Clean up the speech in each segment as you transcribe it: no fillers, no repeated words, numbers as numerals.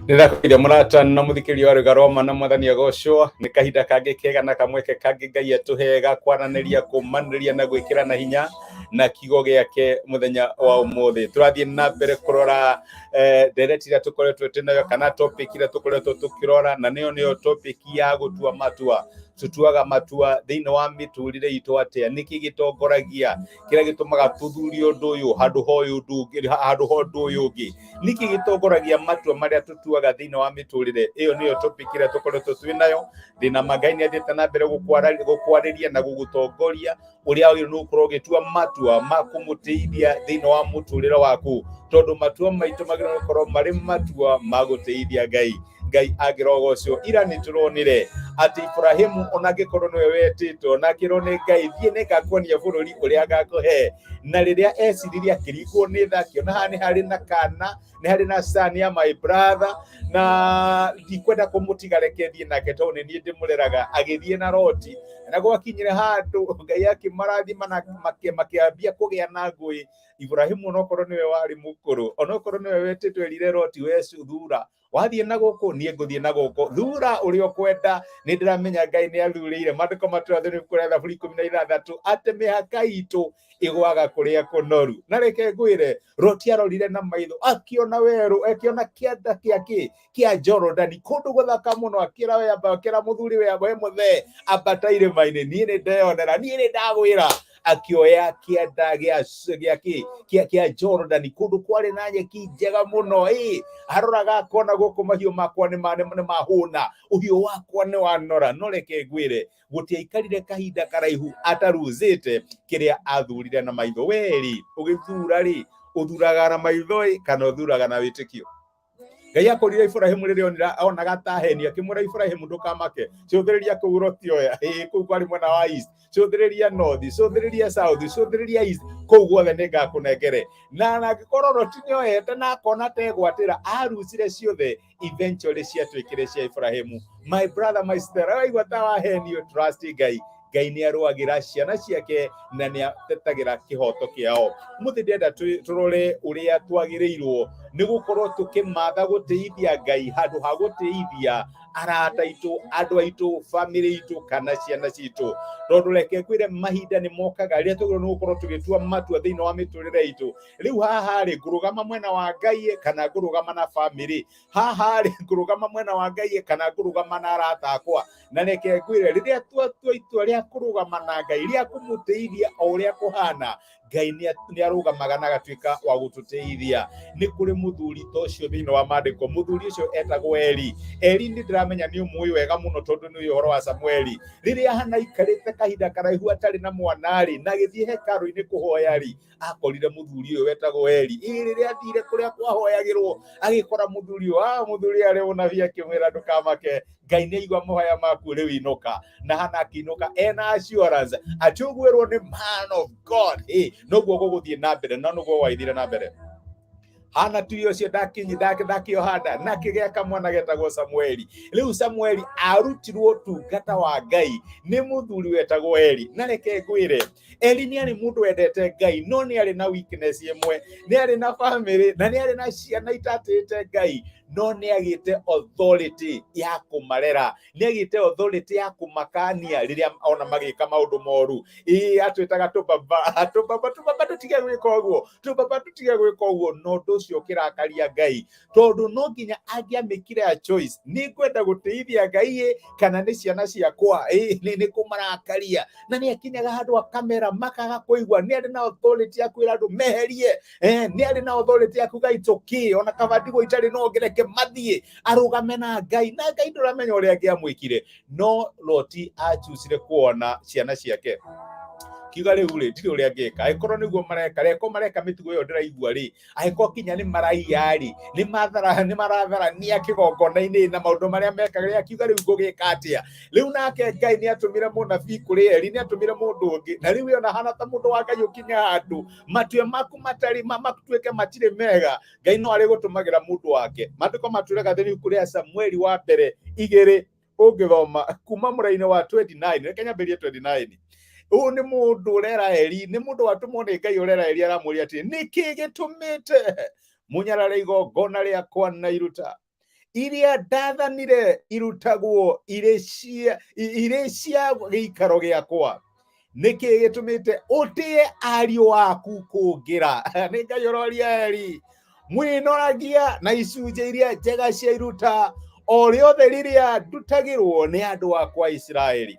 Ndĩrakũria mũrata na mũthikĩria wa rũgaroma na mwathani agocwo nĩ kahinda kangĩ kega na kamweke kangĩ Ngai atũhega kwaranĩria kũmanĩria na gwĩkĩra na hinya na kiugo gĩake mũthenya wa ũmũthĩ. Tũrathiĩ na mbere kũrora ndereti iria tũkoretwo twĩnayo kana topic iria tũkoretwo tũkĩrora, na nĩyo topic ya gũtua matua. Tutuaga matua thĩinĩ wa mĩtũrĩre itũ atĩa, nĩkĩ gĩtongoragia kĩrĩa gĩtũmaga tũthurie ũndũ ũyũ handũ ha ũndũ ũyũ ũngĩ, nĩkĩ gĩtongoragia matua marĩa tũtuaga thĩinĩ wa mĩtũrĩre ĩyo. Nĩyo topic iria tũkoretwo twĩnayo. Ndĩna Ngai nĩ athiĩte na mbere gũkwarĩria na gũgũtongoria ũrĩa wagĩrĩirwo nĩ gũkorwo ũgĩtua matua ma kũmũteithia thĩinĩ wa mũtũrĩre waku, tondũ matua maitũ magĩrĩirwo gũkorwo marĩ matua ma gũteithia Ngai agĩrogocwo. Ira nĩ tũronire atĩ Ibrahimu ona angĩkorwo nĩwe wetĩtwo na akĩrwo nĩ Ngai, thiĩ nĩngakuonia bũrũri ũrĩa ngakũhe, na rĩrĩa eciririe akĩringwo nĩ tha, akĩona haha nĩ harĩ na kana, nĩ harĩ na son ya my brother, na ndikwenda kũmũtiga reke thiĩ nake tondũ nĩ niĩ ndĩmũreraga. Agĩthiĩ na Loti, na gwakinyire handũ Ngai akĩmarathima na makĩambia kũgĩa na ngũĩ. Ibrahimu onokorwo nĩwe warĩ mũkũrũ, onokorwo nĩwe wetĩtwo, erire Loti, we thura, wathiĩ na gũkũ niĩ ngũthiĩ na gũkũ, thura ũrĩa ũkwenda. Nĩ ndĩramenya Ngai nĩ athurĩire. Maandĩko matũrathĩrwo kũrĩa Thaburi 16 atĩ mĩhaka itũ ĩgwaga kũrĩa kũnoru. Na reke ngwĩre, Loti arorire na maitho, akĩona werũ, akĩona kĩanda kĩa Jorodani, kũndũ gũthaka mũno. Akĩra mũthuri we mothe, ambata irĩma-inĩ, niĩ nĩ ndeyonera, niĩ nĩ ndagwĩra. Akĩoya kĩanda gĩa Jorodani, kũndũ kwarĩ na nyeki njega mũno. Aroraga akona gũkũ mahiũ makwa nĩ mahũna, ũhiũ wakwa nĩ wanora. No reke ngwĩre, gũtiaikarire kahinda karaihu ataruzĩte kĩrĩa athurire na maitho. Weri ũgĩthura ũthuraga na maitho kana ũthuraga na wĩtĩkio? Ngai akorire Ibrahimu rĩrĩa onaga ta heni, akĩmwĩra Ibrahimu ndũkamake, cũthĩrĩria kũu Loti oya, kũu kwarĩ mwena wa east, cũthĩrĩria north, cũthĩrĩria south, cũthĩrĩria east, kũu guothe nĩngakũnengere. Na angĩkorwo Loti nĩoyete na akona tegwatĩra, arucire ciothe, eventually ciatuĩkire cia Ibrahimu. My brother, my sister, waigua ta wa heni, trust Ngai. Ngai nĩ arũagĩra ciana ciake na nĩ atetagĩra kĩhoto kĩao. Mũthĩ ndĩrenda tũrore ũrĩa twagĩrĩirwo nĩ gũkorwo tũkĩmatha gũtĩithia Ngai handũ ha gũtĩithia arata aitũ, andũ aitũ, family itũ kana ciana citũ. Tondũ reke ngwĩre, mahinda nĩ mokaga rĩrĩa tũgĩrĩirwo nĩ gũkorwo tũgĩtua matua thĩinĩ wa mĩtũrĩre itũ. Rĩu haha ngũrũgama mwena wa Ngai kana ngũrũgama na family, haha ngũrũgama mwena wa Ngai kana ngũrũgama na arata akwa. Na reke ngwĩre, rĩrĩa twatua itua rĩa kũrũgama na Ngai, rĩa kũmũteithia o ũrĩa kũhana, Ngai nĩ arũgamaga na agatuĩka wa gũtũteithia. Nĩ kũrĩ mũthuri ta ũcio thĩinĩ wa maandĩko, mũthuri ũcio etagwo Eli. Eli nĩ ndĩramenya nĩ ũmũĩ wega mũno tondũ nĩ ũhoro wa Samueli. Rĩrĩa hana aikarĩte kahinda karaihu atarĩ na mwana-rĩ, na agĩthiĩ hekarũ-inĩ kũhoya-rĩ, akorire mũthuri ũyũ wetagwo Eli. Rĩrĩa athire kũrĩa kwahoyagĩrwo, agĩkora mũthuri ũyũ, mũthuri arĩ mũnabii, akĩmwĩra ndũkamake, Ngai nĩ aigua mahoya maku, rĩu inũka. Na hana akĩinũka ena assurance atĩ ũgwĩrwo nĩ man of God. Noguo gũgũthiĩ na mbere, no nĩguo gwathire na mbere. Hana tuyo cio ndakĩohanda na kĩgĩa kamwana getagwo Samueli. Rĩu Samueli arutirwo tungata wa Ngai nĩ mũthuri wetagwo Eli. Na reke ngwĩre, Eli nĩ arĩ mũndũ wendete Ngai, no nĩ arĩ na weakness ĩmwe. Nĩ arĩ na family na nĩ arĩ na ciana itatĩte Ngai, no nĩ agĩte authority ya kũmarera, nĩ agĩte authority ya kũmakania rĩrĩa ona magĩka maũndũ moru. Atwĩtaga tũbaba tũtige gwĩka ũguo, tũbaba tũtige gwĩka ũguo. No ũndũ ũcio ũkĩrakaria Ngai, tondũ no nginya angĩamĩkire a choice, nĩ ngwenda gũteithia Ngai kana nĩ ciana ciakwa, nĩ kũmarakaria. Na nĩ akinyaga handũ akamera makaga kũigua. Nĩ arĩ na authority ya kwĩra andũ meherie, nĩ arĩ na authority ya kuga it's okay, ona kaba ndigũ itarĩ no ngereke mathiĩ arũgame na Ngai. Na Ngai ndũramenya ũrĩa angĩamwĩkire, no Loti acusire kuona ciana ciake. Kiuga rĩu ndirĩ ũrĩa angĩka, angĩkorwo nĩguo mareka, reko mareka mĩtugo ĩyo ndĩraigua angĩkorwo kinya nĩ maraiya nĩ maratharania kĩgongona-inĩ na maũndũ marĩa mekaga, kiuga rĩu ngũgĩka atĩa? Rĩu nake Ngai nĩ atũmire mũnabii kũrĩ Eli, nĩ atũmire mũndũ ũngĩ, na rĩu ona hana ta mũndũ wa Ngai ũkinya handũ matua maku matuĩke matirĩ mega, Ngai no arĩ gũtũmagĩra mũndũ wake. Maandĩko matũraga thĩinĩ kũrĩa Samueli wa mbere 2 ũngĩthoma kuma mũraini wa 29, reke nyambĩrĩrie 29. Ũyũ nĩ mũndũ ũrera Eli, nĩ mũndũ watũmwo nĩ Ngai ũrera Eli, aramũria atĩ nĩkĩ gĩtũmĩte mũnyarare igongona rĩakwa na iruta, iria ndathanire irutagwo irĩ cia gĩikaro gĩakwa, nĩkĩ gĩtũmĩte ũtĩe ariũ aku kũngĩra? Nĩ Ngai ũroria Eli, mwĩnoragia na icunjĩ iria njega cia iruta o rĩothe rĩrĩa ndutagĩrwo nĩ andũ akwa Isiraeli.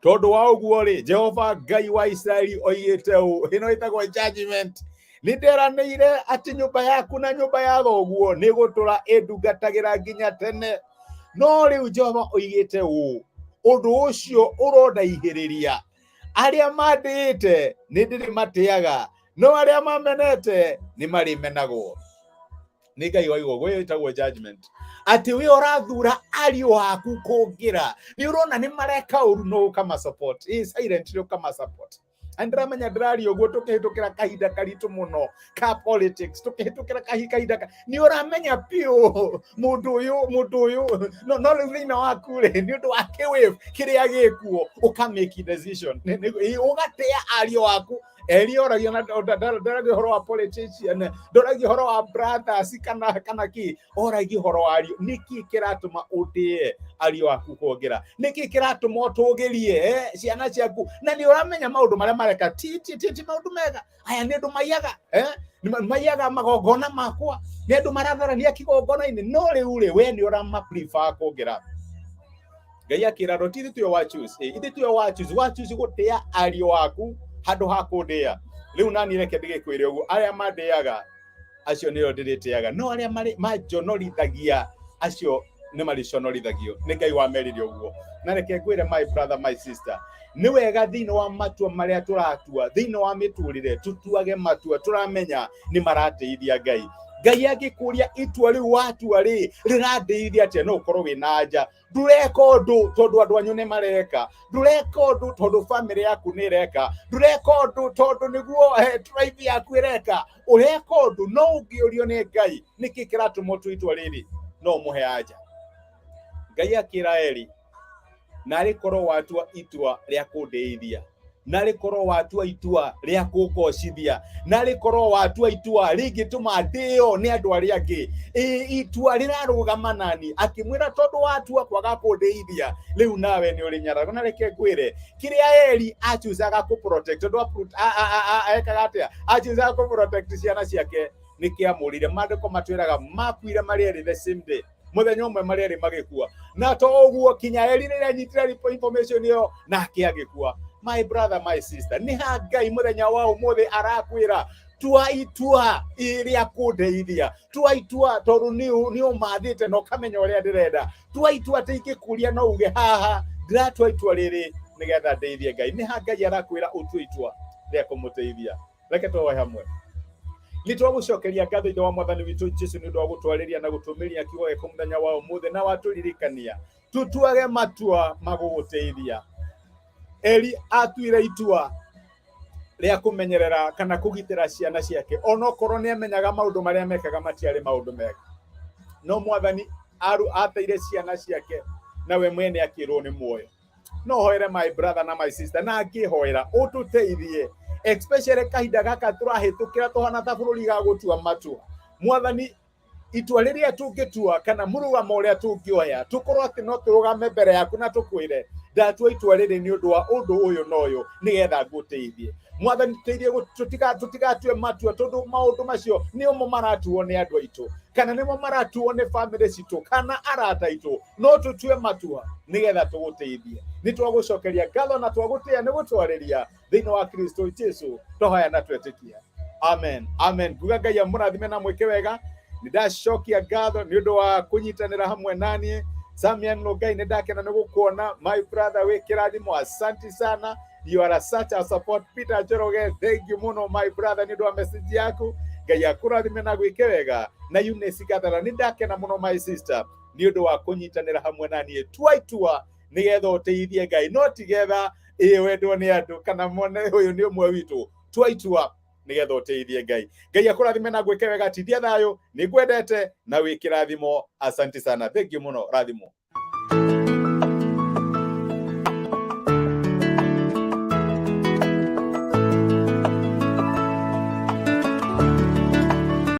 Tondũ wa ũguo rĩ, Jehova Ngai wa Isiraeli oigĩte ũũ, ĩno ĩtagwo judgment: nĩ nderanĩire atĩ nyũmba yaku na nyũmba ya thoguo nĩ gũtũra ĩndungatagĩra nginya tene. No rĩu Jehova oigĩte ũũ, ũndũ ũcio ũrondaihĩrĩria. Arĩa mandĩĩte nĩ ndĩrĩmatĩaga, no arĩa mamenete nĩ marĩmenagwo. Nĩ Ngai oigo, gwĩ ĩtagwo judgment. Atĩ we ũrathura ariũ aku kũngĩra. Nĩ ũrona nĩ mareka ũru, no ũkama support. Silent nĩ ũkama support. Andramenya ndĩraria ũguo tũkĩhĩtũkĩra kahinda karitũ mũno ka politics, tũkĩhĩtũkĩra kahinda nĩ ũramenya piũ mũndũ ũyũ no rĩu thĩinĩ waku rĩ, nĩ ũndũ wa kĩwave kĩrĩa gĩkuo ũkamake decision, ũgatĩa ariũ aku. Eli oragia na ndoragia ũhoro wa politician, ndoragia ũhoro wa brothers kana ki, oragia ũhoro wa ariũ. Nĩkĩ kĩratũma ũtĩe ariũ aku kũngĩra? Nĩkĩ kĩratũma ũtũgĩrie ciana ciaku? Na nĩ ũramenya maũndũ marĩa mareka ti maũndũ mega. Aya nĩ andũ maiyaga maiyaga magongona makwa, nĩ andũ maratharania kĩgongona-inĩ. No rĩu rĩ, we nĩ ũrama prefer kũngĩra. Ngai akĩra ti ithuĩ wa choose gũtĩa ariũ aku handũ ha kũndĩa. Rĩu nani reke ndĩgĩkwĩre ũguo, arĩa mandĩaga acio nĩo ndĩrĩtĩaga, no arĩa majonorithagia acio nĩ mariconorithagio. Nĩ Ngai wameririe ũguo. Na reke ngwĩre my brother, my sister, nĩ wega thĩinĩ wa matua marĩa tũratua, thĩinĩ wa mĩtũrĩre tũtuage matua tũramenya nĩ maratĩithia Ngai. Ngai angĩkũria itua rĩu watua rĩ, rĩrandĩithia atĩa? No ũkorwo wĩna anja. Ndũreka ũndũ tondũ andũ anyu nĩ mareka, ndũreka ũndũ tondũ family yaku nĩ ĩreka, ndũreka ũndũ tondũ nĩguo tribe yaku ĩreka. Ũreka ũndũ no ũngĩũrio nĩ Ngai, nĩkĩ kĩratũma ũtue itua rĩrĩ? No mũhe anja. Ngai akĩra Eli, narĩ korwo watua itua rĩa kũndĩithia, narĩ korwo watua itua rĩa kũngocithia, narĩ korwo watua itua rĩngĩtũma ndĩo nĩ andũ arĩa angĩ, itua rĩrarũgama nani. Akĩmwĩra tondũ watua kwaga kũndĩithia, rĩu nawe nĩ ũrĩ nyararo. Na reke ngwĩre kĩrĩa Eli achuzaga kũprotect, tondũ ekaga atĩa? Achuzaga kũprotect ciana ciake nĩ kĩamũrire. Maandĩko matwĩraga makuire marĩ erĩ the same day, mũthenya ũmwe marĩ erĩ magĩkua. Na to ũguo, kinya Eli rĩrĩa anyitire information ĩyo nake agĩkua. My brother, my sister, nĩ ha Ngai mũthenya wa ũmũthĩ arakwĩra tua itua rĩa kũndeithia, tua itua tondũ nĩ ũmathĩte na ũkamenya ũrĩa ndĩrenda. Tua itua atĩ ingĩkũria no uge haha ndĩratua itua rĩrĩ nĩgetha ndeithie Ngai. Nĩ ha Ngai arakwĩra ũtue itua rĩa kũmũteithia. Reke tũhoe hamwe. Nĩ twagũcokeria ngatho ithe wa Mwathani witũ Jesũ nĩ ũndũ wa gũtwarĩria na gũtũmĩria kiugo gĩaku mũthenya wa ũmũthĩ, na watũririkania tũtuage matua magũgũteithia. Eli atuire itua rĩa kũmenyerera kana kũgitĩra ciana ciake, onokorwo nĩ amenyaga maũndũ marĩa mekaga matiarĩ maũndũ mega. No Mwathani ateire ciana ciake, na we mwene akĩrwo nĩ muoyo. No hoere my brother na my sister, na ngĩhoera ũtũteithie, especially kahinda gaka tũrahĩtũkĩra tũhana ta bũrũri ga gũtua matua. Mwathani, itua rĩrĩa tũngĩtua kana mũrũgamo ũrĩa tũngĩoya, tũkorwo atĩ no tũrũgame mbere yaku na tũkwĩre ndatua itua rĩrĩ nĩ ũndũ wa ũndũ ũyũ na ũyũ nĩgetha ngũteithie. Mwathani, tũteithie tũtigatue matua, tondũ maũndũ macio nĩmo maratuo nĩ andũ aitũ, kana nĩmo maratuo nĩ family citũ, kana arata aitũ. No tũtue matua nĩgetha tũgũteithie. Nĩ twagũcokeria ngatho na twagũtĩa nĩ gũtwarĩria thĩinĩ wa Kristo Jesũ tũhoya na twetĩkia. Amen. Amen. Nguga Ngai amũrathime na mwĩke wega. Nĩ ndacokia ngatho nĩ ũndũ wa kũnyitanĩra hamwe naniĩ. Samian Ngai, nĩ ndakena nĩ gũkuona. My brother, wĩ kĩrathimo, asante sana. You are such a support. Peter Njoroge, thank you muno my brother nĩ ũndũ wa message yaku. Ngai akũrathime na gwĩke wega. Na Eunice Gathara, nĩ ndakena muno my sister nĩ ũndũ wa kũnyitanĩra hamwe naniĩ. Tua itua nĩgetha ũteithie Ngai, no tigetha wendwo nĩ andũ kana mone ũyũ nĩ ũmwe witũ. Tua itua nĩgetha ũteithie Ngai. Ngai akũrathime na gwĩke wega. Tithia thayũ, nĩ ngwendete na wĩ kĩrathimo. Asante sana. Thank you muno. Rathimo.